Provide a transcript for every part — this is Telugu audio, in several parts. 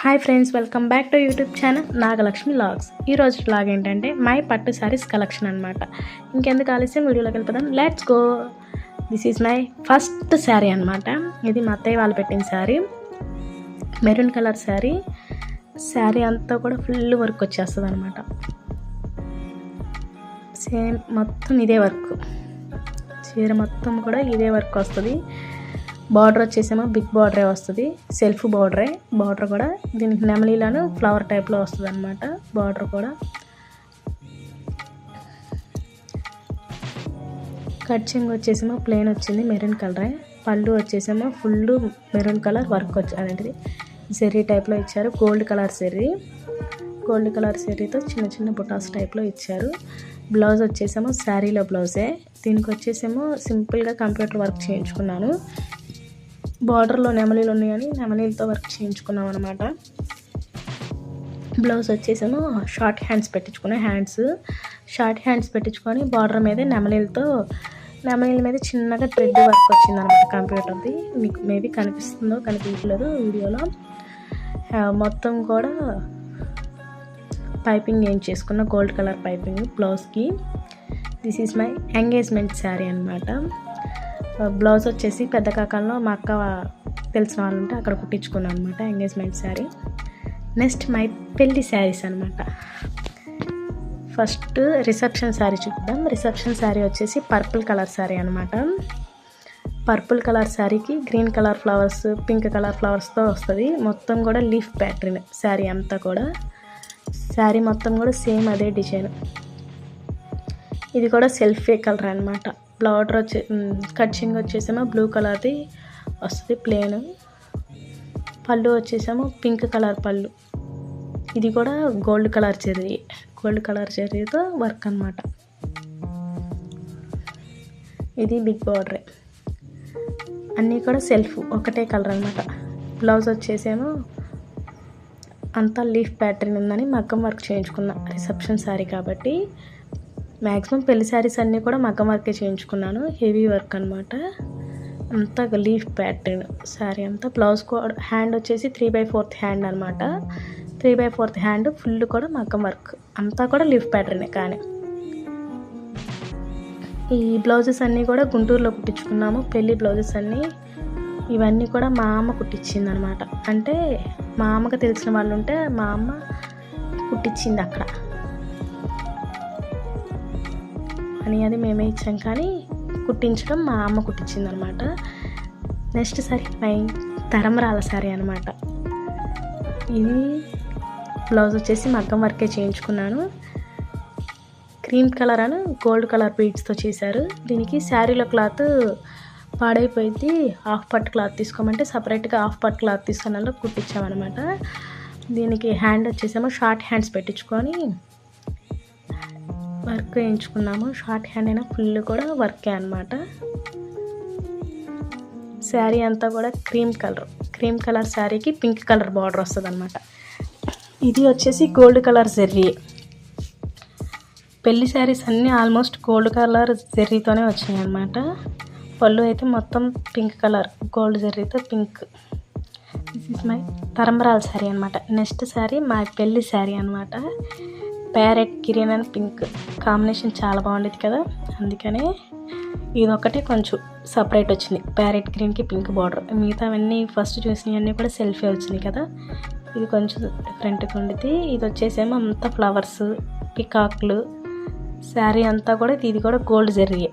Hi friends, welcome back to YouTube channel Nagalakshmi vlogs. ఈరోజు వ్లాగ్ ఏంటంటే మై పట్టు శారీస్ కలెక్షన్ అనమాట. ఇంకెందుకు ఆలస్యం, వీడియోలోకి వెళ్ళిపోదాం. Let's go. This is my first sari అనమాట. ఇది మా అత్తయ్య వాళ్ళు పెట్టిన శారీ, మెరూన్ కలర్ శారీ. శారీ అంతా కూడా ఫుల్ వర్క్ వచ్చేస్తుంది అనమాట. సేమ్ మొత్తం ఇదే వర్క్, చీర మొత్తం కూడా ఇదే వర్క్ వస్తుంది. బార్డర్ వచ్చేసేమో బిగ్ బార్డరే వస్తుంది, సెల్ఫ్ బార్డరే. బార్డర్ కూడా దీనికి నెమలీలను ఫ్లవర్ టైప్లో వస్తుంది అనమాట. బార్డర్ కూడా కట్చింగ్ వచ్చేసేమో ప్లెయిన్ వచ్చింది, మెరూన్ కలరే. పళ్ళు వచ్చేసేమో ఫుల్ మెరూన్ కలర్ వర్క్ అదేంటిది జెర్రీ టైప్లో ఇచ్చారు. గోల్డ్ కలర్ జెర్రీతో చిన్న చిన్న బుటాస్ టైప్లో ఇచ్చారు. బ్లౌజ్ వచ్చేసేమో శారీలో బ్లౌజే. దీనికి వచ్చేసేమో సింపుల్గా కంప్యూటర్ వర్క్ చేయించుకున్నాను. బార్డర్లో నెమలీలు ఉన్నాయని నెమలీలతో వర్క్ చేయించుకున్నాం అనమాట. బ్లౌజ్ వచ్చేసేమో షార్ట్ హ్యాండ్స్ పెట్టించుకొని బార్డర్ మీద నెమలీల మీద చిన్నగా థ్రెడ్ వర్క్ వచ్చిందనమాట కంప్యూటర్ది. మీకు మేబీ కనిపిస్తుందో కనిపించలేదు వీడియోలో. మొత్తం కూడా పైపింగ్ ఏం చేసుకున్న గోల్డ్ కలర్ పైపింగ్ బ్లౌజ్కి. This is my engagement sari అనమాట. బ్లౌజ్ వచ్చేసి పెద్ద కాకంలో మా అక్క తెలిసిన వాళ్ళు ఉంటే అక్కడ కుట్టించుకున్నాను అనమాట ఎంగేజ్మెంట్ శారీ. నెక్స్ట్ మై పెళ్లి శారీస్ అనమాట. ఫస్ట్ రిసెప్షన్ శారీ చూద్దాం. రిసెప్షన్ శారీ వచ్చేసి పర్పుల్ కలర్ శారీ అనమాట. పర్పుల్ కలర్ శారీకి green colour flowers, pink colour ఫ్లవర్స్తో వస్తుంది. మొత్తం కూడా లీఫ్ ప్యాటర్న్ శారీ అంతా కూడా. శారీ మొత్తం కూడా సేమ్ అదే డిజైన్. ఇది కూడా సెల్ఫే కలర్ అనమాట. బార్డర్ కట్చింగ్ వచ్చేసేమో బ్లూ కలర్ది వస్తుంది ప్లెయిన్. పళ్ళు వచ్చేసేమో పింక్ కలర్ పళ్ళు. ఇది కూడా గోల్డ్ కలర్ జెర్రీతో వర్క్ అనమాట. ఇది బిగ్ బార్డరే. అన్నీ కూడా సెల్ఫ్ ఒకటే కలర్ అనమాట. బ్లౌజ్ వచ్చేసేమో అంతా లీఫ్ ప్యాటర్న్ ఉందని మగ్గం వర్క్ చేయించుకున్నా. రిసెప్షన్ శారీ కాబట్టి మ్యాక్సిమం పెళ్లి శారీస్ అన్నీ కూడా మగ్గం వర్కే చేయించుకున్నాను. హెవీ వర్క్ అనమాట. అంతా లీఫ్ ప్యాటర్న్ శారీ అంతా. బ్లౌజ్ హ్యాండ్ వచ్చేసి 3/4 హ్యాండ్ అనమాట. 3/4 హ్యాండ్ ఫుల్ కూడా మగ్గం వర్క్, అంతా కూడా లీఫ్ ప్యాటర్నే. కానీ ఈ బ్లౌజెస్ అన్నీ కూడా గుంటూరులో కుట్టించుకున్నాము. పెళ్లి బ్లౌజెస్ అన్నీ ఇవన్నీ కూడా మా అమ్మ కుట్టించింది అనమాట. అంటే మా అమ్మకి తెలిసిన వాళ్ళు ఉంటే మా అమ్మ కుట్టించింది అక్కడ అని. అది మేమే ఇచ్చాం కానీ కుట్టించడం మా అమ్మ కుట్టించింది అనమాట. నెక్స్ట్ శారీ మై తరంబరాల శారీ అనమాట. ఇది బ్లౌజ్ వచ్చేసి మగ్గం వర్కే చేయించుకున్నాను. క్రీమ్ కలర్ అని గోల్డ్ కలర్ బీడ్స్తో చేశారు. దీనికి శారీలో క్లాత్ పాడైపోయింది. హాఫ్ పట్ క్లాత్ తీసుకోమంటే సపరేట్గా హాఫ్ పట్ క్లాత్ తీసుకున్న కుట్టించామన్నమాట. దీనికి హ్యాండ్ వచ్చేసేమో షార్ట్ హ్యాండ్స్ పెట్టించుకొని వర్క్ వేయించుకున్నాము. షార్ట్ హ్యాండ్ అయినా ఫుల్ కూడా వర్కే అనమాట. శారీ అంతా కూడా క్రీమ్ కలర్ శారీకి పింక్ కలర్ బార్డర్ వస్తుంది అనమాట. ఇది వచ్చేసి గోల్డ్ కలర్ జెర్రీ. పెళ్లి శారీస్ అన్నీ ఆల్మోస్ట్ గోల్డ్ కలర్ జెర్రీతోనే వచ్చినాయి అనమాట. పళ్ళు అయితే మొత్తం పింక్ కలర్ గోల్డ్ జెర్రీతో పింక్. దిస్ ఇస్ మై తరంబరాల శారీ అనమాట. నెక్స్ట్ శారీ మా పెళ్లి శారీ అనమాట. Parrot green and pink combination చాలా బాగుండేది కదా, అందుకనే ఇదొక్కటే కొంచెం సపరేట్ వచ్చింది. ప్యారెట్ గ్రీన్కి పింక్ బార్డర్. మిగతావన్నీ ఫస్ట్ చూసినవన్నీ కూడా సెల్ఫీ వచ్చినాయి కదా, ఇది కొంచెం డిఫరెంట్గా ఉండేది. ఇది వచ్చేసేమో అంతా ఫ్లవర్స్, పికాక్లు. శారీ అంతా కూడా ఇది కూడా గోల్డ్ జెర్రీ.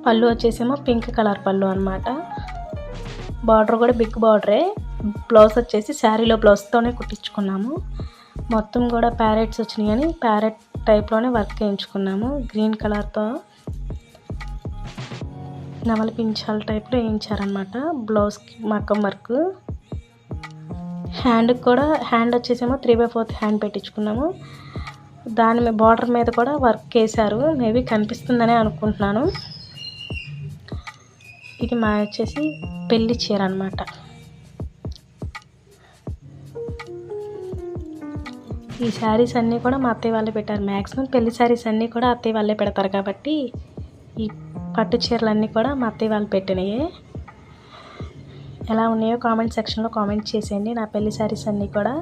పళ్ళు వచ్చేసేమో పింక్ కలర్ పళ్ళు అనమాట. బార్డర్ కూడా బిగ్ బార్డరే. బ్లౌజ్ వచ్చేసి శారీలో బ్లౌజ్తోనే కుట్టించుకున్నాము. మొత్తం కూడా ప్యారెట్స్ వచ్చినాయి అని ప్యారెట్ టైప్లోనే వర్క్ వేయించుకున్నాము. గ్రీన్ కలర్తో నవల పించాల టైప్లో వేయించారనమాట. బ్లౌజ్కి మగ్గం వర్క్. హ్యాండ్ వచ్చేసేమో 3/4 హ్యాండ్ పెట్టించుకున్నాము. దాని మీద బార్డర్ మీద కూడా వర్క్ వేశారు. మేబీ కనిపిస్తుందనే అనుకుంటున్నాను. ఇది మా వచ్చేసి పెళ్లి చీర అనమాట. ఈ శారీస్ అన్నీ కూడా మా అత్తయ్య వాళ్ళే పెట్టారు. మ్యాక్సిమం పెళ్లి శారీస్ అన్నీ కూడా అత్తయ్య వాళ్ళే పెడతారు కాబట్టి ఈ పట్టు చీరలన్నీ కూడా మా అత్తయ్య వాళ్ళు పెట్టినయే. ఎలా ఉన్నాయో కామెంట్ సెక్షన్లో కామెంట్ చేసేయండి. నా పెళ్లి శారీస్ అన్నీ కూడా.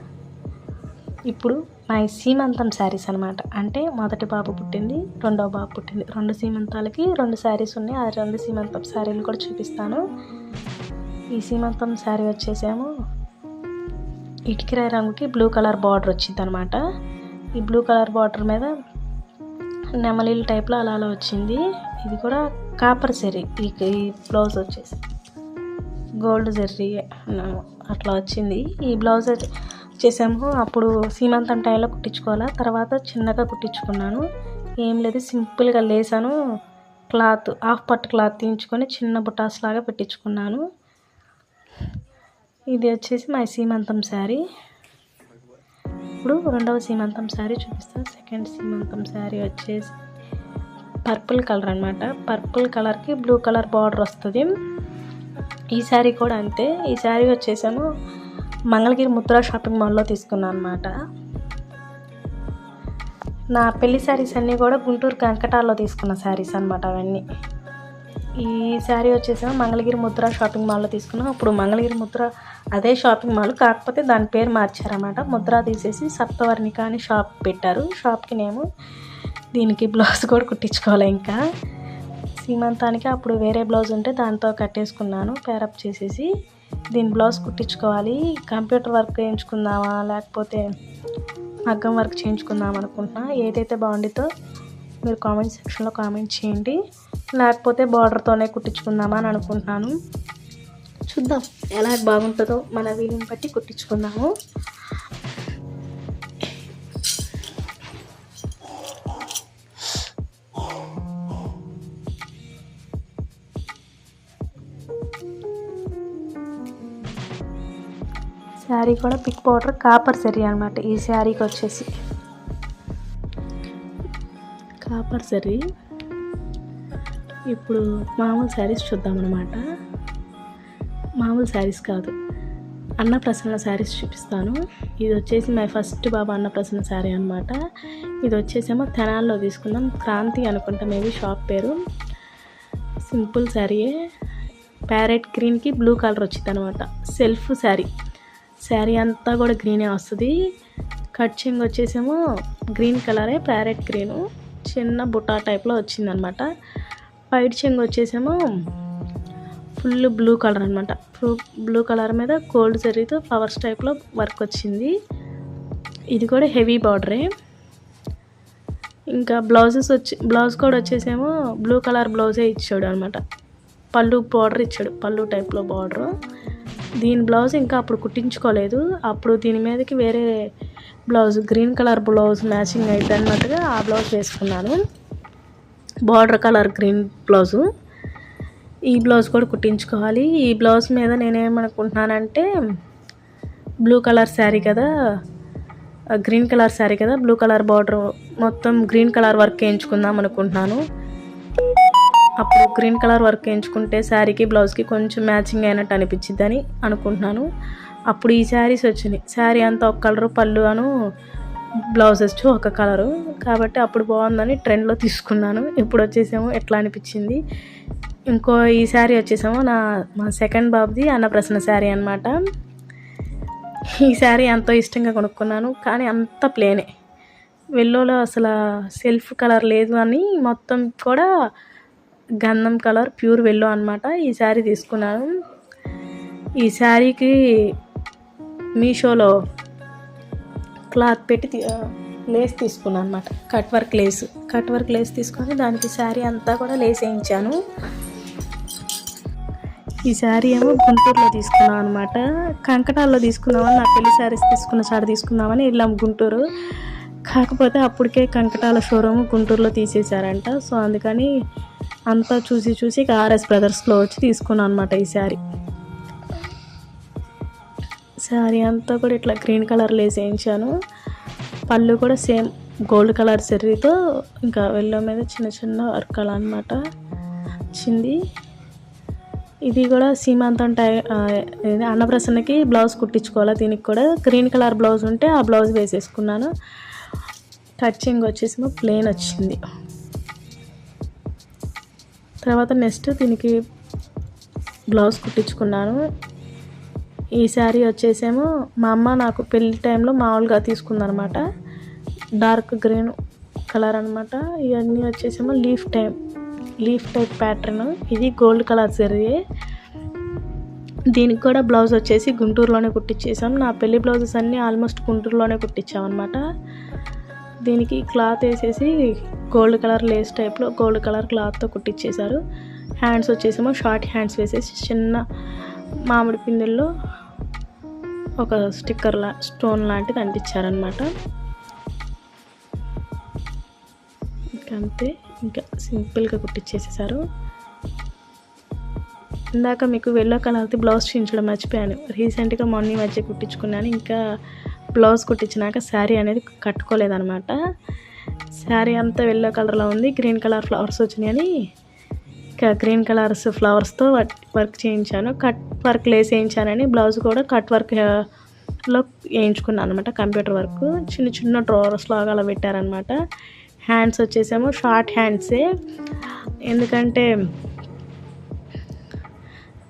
ఇప్పుడు మా సీమంతం శారీస్ అనమాట. అంటే మొదటి బాబు పుట్టింది, రెండో బాబు పుట్టింది. 2 సీమంతాలకి 2 శారీస్ ఉన్నాయి. ఆ 2 సీమంతం శారీలు కూడా చూపిస్తాను. ఈ సీమంతం శారీ వచ్చేసేమో ఇటుకరాయి రంగుకి బ్లూ కలర్ బార్డర్ వచ్చింది అనమాట. ఈ బ్లూ కలర్ బార్డర్ మీద నెమలీల టైప్లో అలా వచ్చింది. ఇది కూడా కాపర్ జరీ. ఈ బ్లౌజ్ వచ్చేసి గోల్డ్ జరీ అట్లా వచ్చింది. ఈ బ్లౌజ్ వచ్చేసాము అప్పుడు సీమంతం టైంలో కుట్టించుకోవాలా. తర్వాత చిన్నగా కుట్టించుకున్నాను. ఏం లేదు, సింపుల్గా లేసాను. క్లాత్ హాఫ్ పట్టు క్లాత్ తీయించుకొని చిన్న బుటాస్ లాగా పెట్టించుకున్నాను. ఇది వచ్చేసి మా సీమంతం శారీ. ఇప్పుడు రెండవ సీమంతం శారీ చూపిస్తాను. సెకండ్ సీమంతం శారీ వచ్చేసి పర్పుల్ కలర్ అనమాట. పర్పుల్ కలర్కి బ్లూ కలర్ బార్డర్ వస్తుంది. ఈ శారీ కూడా అంతే. ఈ శారీ వచ్చేసాము మంగళగిరి ముద్రా షాపింగ్ మాల్లో తీసుకున్నాను అనమాట. నా పెళ్లి శారీస్ అన్నీ కూడా గుంటూరు కంకటాల్లో తీసుకున్న శారీస్ అనమాట అవన్నీ. ఈ శారీ వచ్చేసాము మంగళగిరి ముద్రా షాపింగ్ మాల్లో తీసుకున్నాం. ఇప్పుడు మంగళగిరి ముద్ర అదే షాపింగ్ మాల్, కాకపోతే దాని పేరు మార్చారన్నమాట. ముద్రా తీసేసి సప్తవర్ణిక అని షాప్ పెట్టారు. షాప్కి నేను దీనికి బ్లౌజ్ కూడా కుట్టించుకోవాలి. ఇంకా సీమంతానికి అప్పుడు వేరే బ్లౌజ్ ఉంటే దాంతో కట్టేసుకున్నాను. పేరప్ చేసేసి దీని బ్లౌజ్ కుట్టించుకోవాలి. కంప్యూటర్ వర్క్ చేయించుకుందామా లేకపోతే మగ్గం వర్క్ చేయించుకుందాం అనుకుంటున్నా. ఏదైతే బాగుండితో మీరు కామెంట్ సెక్షన్లో కామెంట్ చేయండి. లేకపోతే బార్డర్తోనే కుట్టించుకుందామా అని అనుకుంటున్నాను. చూద్దాం ఎలా బాగుంటుందో, మన వీలుని బట్టి కుట్టించుకుందాము. శారీ కూడా పిక్ పౌడర్ కాపర్ జరీ అనమాట. ఈ శారీకి వచ్చేసి కాపర్ జరీ. ఇప్పుడు మామూలు శారీస్ చూద్దామన్నమాట. మామూలు శారీస్ కాదు, అన్నప్రసన్న శారీస్ చూపిస్తాను. ఇది వచ్చేసి మై ఫస్ట్ బాబా అన్నప్రసన్న శారీ అనమాట. ఇది వచ్చేసేమో తెనాల్లో తీసుకున్నాం. క్రాంతి అనుకుంటా మేబీ షాప్ పేరు. సింపుల్ శారీయే. ప్యారెట్ గ్రీన్కి బ్లూ కలర్ వచ్చింది అనమాట. సెల్ఫ్ శారీ. శారీ అంతా కూడా గ్రీనే వస్తుంది. కట్చింగ్ వచ్చేసేమో గ్రీన్ కలరే, ప్యారెట్ గ్రీను, చిన్న బుటా టైప్లో వచ్చిందనమాట. వైట్ చెంగు వచ్చేసేమో ఫుల్ బ్లూ కలర్ అనమాట. బ్లూ కలర్ మీద గోల్డ్ జరీతో ఫ్లవర్స్ టైప్లో వర్క్ వచ్చింది. ఇది కూడా హెవీ బార్డరే. ఇంకా బ్లౌజ్ కూడా వచ్చేసేమో బ్లూ కలర్ బ్లౌజే ఇచ్చాడు అనమాట. పళ్ళు బార్డర్ ఇచ్చాడు, పళ్ళు టైప్లో బార్డరు. దీని బ్లౌజ్ ఇంకా అప్పుడు కుట్టించుకోలేదు. అప్పుడు దీని మీదకి వేరే blouse, green colour blouse matching అయితే అన్నట్టుగా ఆ బ్లౌజ్ వేసుకున్నాను. Border colour green blouse. ఈ బ్లౌజ్ కూడా కుట్టించుకోవాలి. ఈ బ్లౌజ్ మీద నేనేమనుకుంటున్నానంటే బ్లూ కలర్ శారీ కదా, గ్రీన్ కలర్ శారీ కదా, బ్లూ కలర్ బార్డర్ మొత్తం గ్రీన్ కలర్ వర్క్ వేయించుకుందాం అనుకుంటున్నాను. అప్పుడు గ్రీన్ కలర్ వర్క్ వేయించుకుంటే శారీకి బ్లౌజ్కి కొంచెం మ్యాచింగ్ అయినట్టు అనిపించిద్దని అనుకుంటున్నాను. అప్పుడు ఈ శారీస్ వచ్చినాయి. శారీ అంతా ఒక కలరు, పళ్ళు అను బ్లౌజెస్ ఒక కలరు, కాబట్టి అప్పుడు బాగుందని ట్రెండ్లో తీసుకున్నాను. ఇప్పుడు వచ్చేసేమో ఎట్లా అనిపించింది. ఈ శారీ వచ్చేసేమో మా సెకండ్ బాబుది అన్నప్రసన్న శారీ అనమాట. ఈ శారీ ఎంతో ఇష్టంగా కొనుక్కున్నాను, కానీ అంత ప్లేనే. వెల్లోలో అసలు సెల్ఫ్ కలర్ లేదు అని మొత్తం కూడా గంధం కలర్ ప్యూర్ వెల్లో అనమాట. ఈ శారీ తీసుకున్నాను. ఈ శారీకి మీషోలో క్లాత్ పెట్టి లేస్ తీసుకున్నాను అనమాట. కట్ వర్క్ లేస్ తీసుకొని దానికి శారీ అంతా కూడా లేస్ వేయించాను. ఈ శారీ ఏమో గుంటూరులో తీసుకున్నాం అనమాట. కంకటాల్లో తీసుకుందామని, నా పెళ్లి శారీస్ తీసుకున్న చాట తీసుకుందామని వెళ్ళాం గుంటూరు. కాకపోతే అప్పటికే కంకటాల షోరూమ్ గుంటూరులో తీసేశారంట. సో అందుకని అంతా చూసి ఆర్ఎస్ బ్రదర్స్లో వచ్చి తీసుకున్నాను అనమాట. ఈ శారీ అంతా కూడా ఇట్లా గ్రీన్ కలర్ లేస్ వేయించాను. పళ్ళు కూడా సేమ్ గోల్డ్ కలర్ జరీతో ఇంకా వెల్లో మీద చిన్న వర్క్ అలా అనమాట వచ్చింది. ఇది కూడా సీమంతం అన్నప్రసన్నకి బ్లౌజ్ కుట్టించుకోవాలి. దీనికి కూడా గ్రీన్ కలర్ బ్లౌజ్ ఉంటే ఆ బ్లౌజ్ వేసేసుకున్నాను. కట్చింగ్ వచ్చేసి ప్లెయిన్ వచ్చింది. తర్వాత నెక్స్ట్ దీనికి బ్లౌజ్ కుట్టించుకున్నాను. ఈ శారీ వచ్చేసేమో మా అమ్మ నాకు పెళ్లి టైంలో మామూలుగా తీసుకుందనమాట. డార్క్ గ్రీన్ కలర్ అనమాట. ఇవన్నీ వచ్చేసేమో లీఫ్ టైప్ ప్యాటర్న్. ఇది గోల్డ్ కలర్ జరిగే. దీనికి కూడా బ్లౌజ్ వచ్చేసి గుంటూరులోనే కుట్టించేసాం. నా పెళ్లి బ్లౌజెస్ అన్నీ ఆల్మోస్ట్ గుంటూరులోనే కుట్టించామన్నమాట. దీనికి క్లాత్ వేసేసి గోల్డ్ కలర్ లేస్ టైప్లో గోల్డ్ కలర్ క్లాత్తో కుట్టించేశారు. హ్యాండ్స్ వచ్చేసేమో షార్ట్ హ్యాండ్స్ వేసేసి చిన్న మామిడి పిందెల్లో ఒక స్టోన్ లాంటిది అంటించారనమాట. అంతే, ఇంకా సింపుల్గా కుట్టించేసేసారు. ఇందాక మీకు ఎల్లో కలర్ది బ్లౌజ్ చూపించడం మర్చిపోయాను. రీసెంట్గా మార్నింగ్ మధ్య కుట్టించుకున్నాను. ఇంకా బ్లౌజ్ కుట్టించినాక శారీ అనేది కట్టుకోలేదనమాట. శారీ అంతా ఎల్లో కలర్లో ఉంది. గ్రీన్ కలర్ ఫ్లవర్స్ వచ్చినాయని ఇంకా గ్రీన్ కలర్స్ ఫ్లవర్స్తో వర్క్ చేయించాను. కట్ వర్క్ లేస్ వేయించానని బ్లౌజ్ కూడా కట్ వర్క్లో వేయించుకున్నాను అనమాట. కంప్యూటర్ వర్క్ చిన్న చిన్న డ్రావర్స్ లాగా అలా పెట్టారనమాట. హ్యాండ్స్ వచ్చేసేమో షార్ట్ హ్యాండ్సే, ఎందుకంటే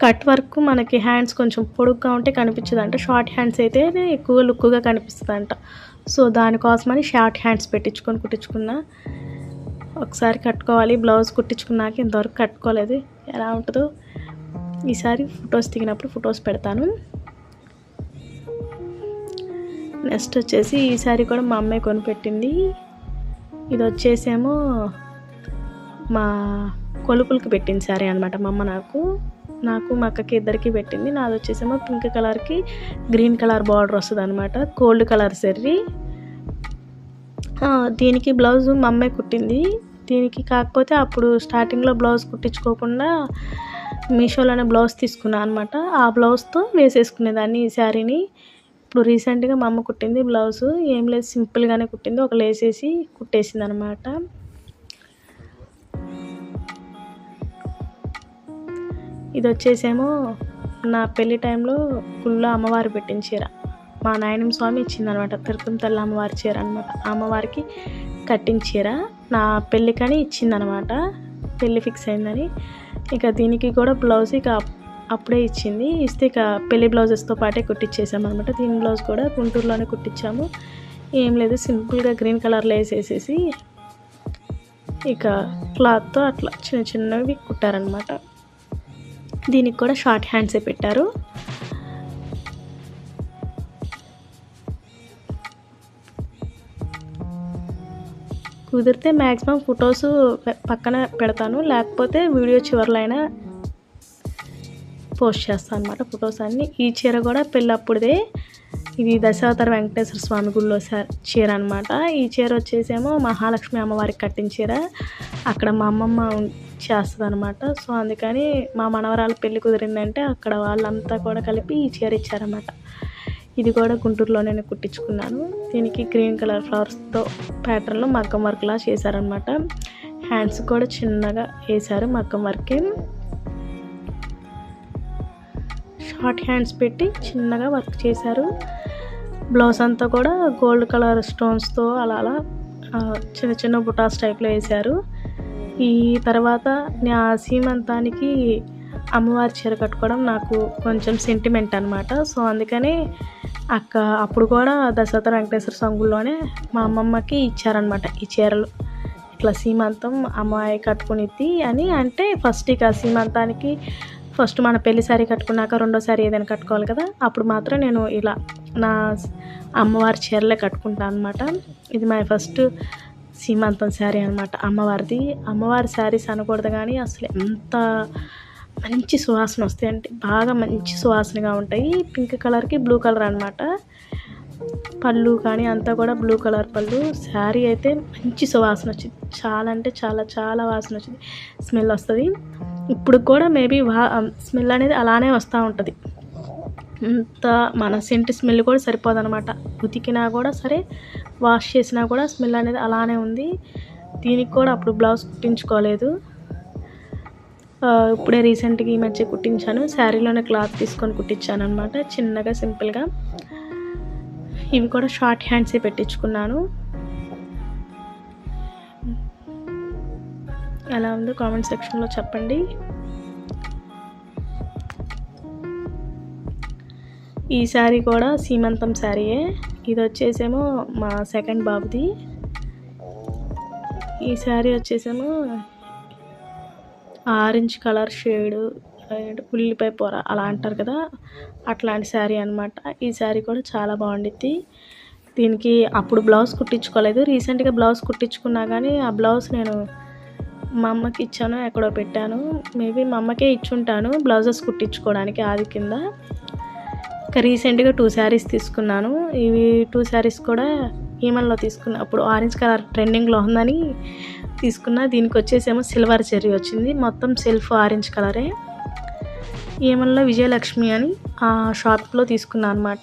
కట్ వర్క్ మనకి హ్యాండ్స్ కొంచెం పొడుగ్గా ఉంటే కనిపించదంట. షార్ట్ హ్యాండ్స్ అయితే ఎక్కువ లుక్గా కనిపిస్తుందంట. సో దానికోసమని షార్ట్ హ్యాండ్స్ కుట్టించుకున్నా. ఒకసారి కట్టుకోవాలి. బ్లౌజ్ కుట్టించుకున్నాక ఇంతవరకు కట్టుకోలేదు. ఎలా ఉంటుందో ఈసారి ఫొటోస్ దిగినప్పుడు ఫొటోస్ పెడతాను. నెక్స్ట్ వచ్చేసి ఈ సారీ కూడా మా అమ్మాయి కొనిపెట్టింది. ఇది వచ్చేసేమో మా కొలుపులకి పెట్టింది సారీ అనమాట. మా అమ్మ నాకు మా అక్కకి ఇద్దరికి పెట్టింది. నాది వచ్చేసేమో పింక్ కలర్కి గ్రీన్ కలర్ బార్డర్ వస్తుంది అనమాట. Gold colour sari. దీనికి బ్లౌజ్ మా అమ్మాయి కుట్టింది. దీనికి కాకపోతే అప్పుడు స్టార్టింగ్లో బ్లౌజ్ కుట్టించుకోకుండా మీషోలోనే బ్లౌజ్ తీసుకున్నాను అనమాట. ఆ బ్లౌజ్తో వేసేసుకునేదాన్ని ఈ శారీని. ఇప్పుడు రీసెంట్గా మా అమ్మ కుట్టింది బ్లౌజ్. ఏం లేదు, సింపుల్గానే కుట్టింది. ఒక లేస్ వేసి కుట్టేసింది అనమాట. ఇది వచ్చేసేమో నా పెళ్లి టైంలో గుళ్ళో అమ్మవారు పెట్టిన చీర మా నాయనమ్మ స్వామి ఇచ్చిందనమాట. తిరుపతి తల్లి అమ్మవారి చీర అనమాట. అమ్మవారికి కట్టిన చీర నా పెళ్ళికని ఇచ్చిందనమాట. పెళ్ళి ఫిక్స్ అయిందని. ఇక దీనికి కూడా బ్లౌజ్ ఇక అప్పుడే ఇచ్చింది. ఇస్తే ఇక పెళ్లి బ్లౌజెస్తో పాటే కుట్టించేసామన్నమాట. దీని బ్లౌజ్ కూడా గుంటూరులోనే కుట్టించాము. ఏం లేదు, సింపుల్గా గ్రీన్ కలర్లో వేసేసేసి ఇక క్లాత్తో అట్లా చిన్న చిన్నవి కుట్టారనమాట. దీనికి కూడా షార్ట్ హ్యాండ్సే పెట్టారు. కుదిరితే మ్యాక్సిమం ఫొటోస్ పక్కన పెడతాను, లేకపోతే వీడియో చివరిలో అయినా పోస్ట్ చేస్తాను అనమాట ఫొటోస్ అన్నీ. ఈ చీర కూడా పెళ్ళప్పుడుదే. ఇది దశావతార వెంకటేశ్వర స్వామి గుళ్ళో చీర అనమాట. ఈ చీర వచ్చేసేమో మహాలక్ష్మి అమ్మవారికి కట్టిన చీర. అక్కడ మా అమ్మమ్మ చేస్తుంది అనమాట. సో అందుకని మా మనవరాలు పెళ్ళి కుదిరిందంటే అక్కడ వాళ్ళంతా కూడా కలిపి ఈ చీర ఇచ్చారన్నమాట. ఇది కూడా గుంటూరులోనే కుట్టించుకున్నాను. దీనికి గ్రీన్ కలర్ ఫ్లవర్స్తో ప్యాటర్న్లో మగ్గం వర్క్లా చేశారనమాట. హ్యాండ్స్ కూడా చిన్నగా వేశారు మగ్గం వర్కే. షార్ట్ హ్యాండ్స్ పెట్టి చిన్నగా వర్క్ చేశారు. బ్లౌజ్ అంతా కూడా గోల్డ్ కలర్ స్టోన్స్తో అలా చిన్న చిన్న బుటాస్ టైప్లో వేశారు. ఈ తర్వాత నా సీమంతానికి అమ్మవారి చీర కట్టుకోవడం నాకు కొంచెం సెంటిమెంట్ అనమాట. సో అందుకని అప్పుడు కూడా దశావతార వెంకటేశ్వర స్వామిలోనే మా అమ్మమ్మకి ఇచ్చారనమాట ఈ చీరలు. ఇట్లా సీమంతం అమ్మాయి కట్టుకునిద్ది అని అంటే ఫస్ట్ ఇక సీమంతానికి ఫస్ట్ మన పెళ్లి శారీ కట్టుకున్నాక రెండో శారీ ఏదైనా కట్టుకోవాలి కదా, అప్పుడు మాత్రం నేను ఇలా నా అమ్మవారి చీరలే కట్టుకుంటాను అనమాట. ఇది మా ఫస్ట్ సీమంతం శారీ అనమాట అమ్మవారిది. అమ్మవారి శారీస్ అనకూడదు కానీ అసలు ఎంత మంచి సువాసన వస్తాయి అంటే బాగా మంచి సువాసనగా ఉంటాయి. పింక్ కలర్కి బ్లూ కలర్ అనమాట పళ్ళు, కానీ అంతా కూడా బ్లూ కలర్ పళ్ళు. శారీ అయితే మంచి సువాసన వచ్చింది. చాలా అంటే చాలా చాలా వాసన వచ్చింది, స్మెల్ వస్తుంది. ఇప్పుడు కూడా మేబీ స్మెల్ అనేది అలానే వస్తూ ఉంటుంది. అంత మన సెంట్ స్మెల్ కూడా సరిపోదన్నమాట. ఉతికినా కూడా సరే, వాష్ చేసినా కూడా స్మెల్ అనేది అలానే ఉంది. దీనికి కూడా అప్పుడు బ్లౌజ్ కుట్టించుకోలేదు, ఇప్పుడే రీసెంట్గా ఈ మధ్య కుట్టించాను. శారీలోనే క్లాత్ తీసుకొని కుట్టించాను అనమాట, చిన్నగా సింపుల్గా. ఇవి కూడా షార్ట్ హ్యాండ్సే పెట్టించుకున్నాను. ఎలా ఉందో కామెంట్ సెక్షన్లో చెప్పండి. ఈ శారీ కూడా సీమంతం శారీయే. ఇది వచ్చేసేమో మా సెకండ్ బాబుది. ఈ శారీ వచ్చేసేమో ఆరెంజ్ కలర్ షేడు, ఉల్లిపాయ పొర అలా అంటారు కదా, అట్లాంటి శారీ అనమాట. ఈ శారీ కూడా చాలా బాగుండిద్ది. దీనికి అప్పుడు బ్లౌజ్ కుట్టించుకోలేదు, రీసెంట్గా బ్లౌజ్ కుట్టించుకున్నా కానీ ఆ బ్లౌజ్ నేను మా అమ్మకి ఇచ్చాను, ఎక్కడో పెట్టాను. మేబీ మా అమ్మకే ఇచ్చుంటాను బ్లౌజెస్ కుట్టించుకోవడానికి ఆది కింద. ఇంకా రీసెంట్గా 2 శారీస్ తీసుకున్నాను. ఇవి 2 శారీస్ కూడా ఈమన్లో తీసుకున్నా. అప్పుడు ఆరెంజ్ కలర్ ట్రెండింగ్లో ఉందని తీసుకున్నా. దీనికి వచ్చేసేమో సిల్వర్ జెర్రీ వచ్చింది, మొత్తం సెల్ఫ్ ఆరెంజ్ కలరే. ఈమన్లో విజయలక్ష్మి అని ఆ షాప్లో తీసుకున్నా అనమాట.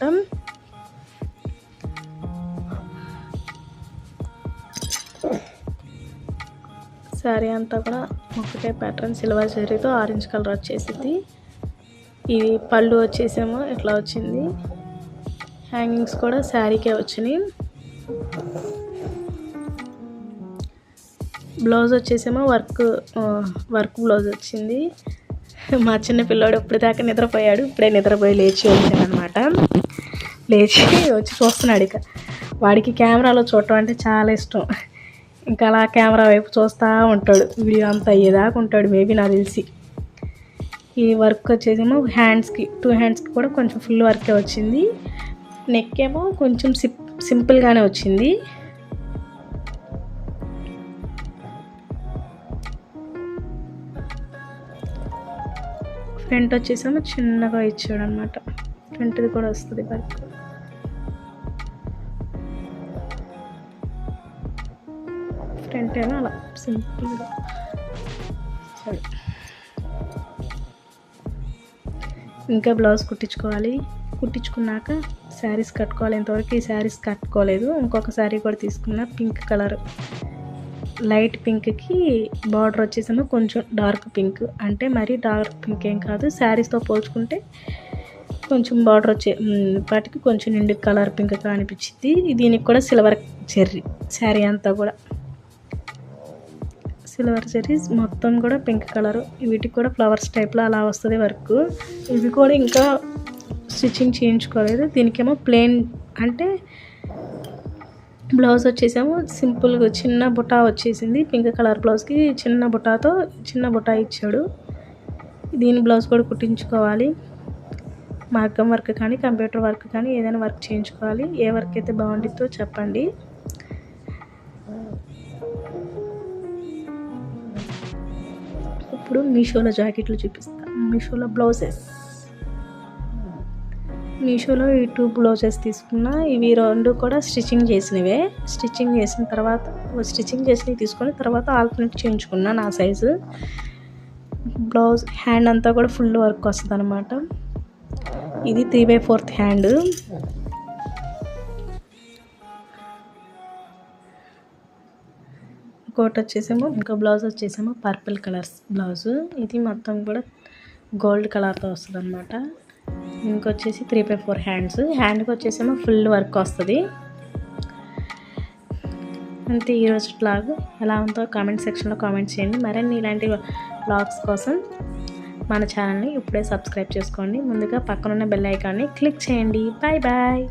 శారీ అంతా కూడా ఒకటే ప్యాటర్న్, సిల్వర్ జరీతో ఆరెంజ్ కలర్ వచ్చేసింది. ఇది పళ్ళు వచ్చేసేమో ఇట్లా వచ్చింది. హ్యాంగింగ్స్ కూడా శారీకే వచ్చినాయి. బ్లౌజ్ వచ్చేసేమో వర్క్ బ్లౌజ్ వచ్చింది. మా చిన్న పిల్లోడు ఇప్పటిదాకా నిద్రపోయాడు, ఇప్పుడే నిద్రపోయి లేచి వచ్చానమాట. లేచి వచ్చి చూస్తున్నాడు. ఇక వాడికి కెమెరాలో చూడటం అంటే చాలా ఇష్టం. ఇంకా అలా కెమెరా వైపు చూస్తూ ఉంటాడు, వీడియో అంతా అయ్యేదాకా ఉంటాడు మేబీ నాకు తెలిసి. ఈ వర్క్ వచ్చేసేమో హ్యాండ్స్కి, 2 హ్యాండ్స్కి కూడా కొంచెం ఫుల్ వర్కే వచ్చింది. నెక్ ఏమో కొంచెం సింపుల్గానే వచ్చింది. ఫ్రంట్ వచ్చేసేమో చిన్నగా ఇచ్చాడు అనమాట, ఫ్రంట్ది కూడా వస్తుంది వర్క్. ఫ్రంట్ ఏమో అలా సింపుల్గా. సరే, ఇంకా బ్లౌజ్ కుట్టించుకోవాలి. కుట్టించుకున్నాక శారీస్ కట్టుకోవాలి. ఇంతవరకు ఈ శారీస్ కట్టుకోలేదు. ఇంకొక శారీ కూడా తీసుకున్నా, పింక్ కలర్, లైట్ పింక్కి బార్డర్ వచ్చేసేమో కొంచెం డార్క్ పింక్. అంటే మరీ డార్క్ పింక్ ఏం కాదు, శారీస్తో పోల్చుకుంటే కొంచెం బార్డర్ వాటికి కొంచెం నిండు కలర్ పింక్గా అనిపించింది. దీనికి కూడా సిల్వర్ జెర్రీ, శారీ అంతా కూడా సిల్వర్ జెర్రీస్, మొత్తం కూడా పింక్ కలరు. వీటికి కూడా ఫ్లవర్స్ టైప్లో అలా వస్తుంది వర్క్. ఇవి కూడా ఇంకా స్టిచ్చింగ్ చేయించుకోలేదు. దీనికేమో ప్లెయిన్, అంటే బ్లౌజ్ వచ్చేసేమో సింపుల్గా చిన్న బుటా వచ్చేసింది. పింక్ కలర్ బ్లౌజ్కి చిన్న బుటా ఇచ్చాడు. దీని బ్లౌజ్ కూడా కుట్టించుకోవాలి. మగ్గం వర్క్ కానీ కంప్యూటర్ వర్క్ కానీ ఏదైనా వర్క్ చేయించుకోవాలి. ఏ వర్క్ అయితే బాగుంటుందో చెప్పండి. ఇప్పుడు మీషోలో జాకెట్లు చూపిస్తాను, మీషోలో బ్లౌజెస్. మీషోలో ఈ 2 బ్లౌజెస్ తీసుకున్నా. ఇవి 2 కూడా స్టిచ్చింగ్ చేసినవే. స్టిచ్చింగ్ చేసినవి తీసుకొని తర్వాత ఆల్టర్నేట్ చేయించుకున్నా నా సైజు. బ్లౌజ్ హ్యాండ్ అంతా కూడా ఫుల్ వర్క్ వస్తుంది అనమాట. ఇది 3/4 హ్యాండ్. ఇంకోటి వచ్చేసేమో ఇంకా బ్లౌజ్ వచ్చేసేమో పర్పుల్ కలర్స్ బ్లౌజు. ఇది మొత్తం కూడా గోల్డ్ కలర్తో వస్తుంది అనమాట. ఇంకొచ్చేసి 3/4 హ్యాండ్స్. హ్యాండ్కి వచ్చేసేమో ఫుల్ వర్క్ వస్తుంది. అంతే ఈరోజు వ్లాగ్. ఎలా ఉందో కామెంట్ సెక్షన్లో కామెంట్ చేయండి. మరిన్ని ఇలాంటి వ్లాగ్స్ కోసం మన ఛానల్ని ఇప్పుడే సబ్స్క్రైబ్ చేసుకోండి. ముందుగా పక్కనున్న బెల్ ఐకాన్ని క్లిక్ చేయండి. Bye bye.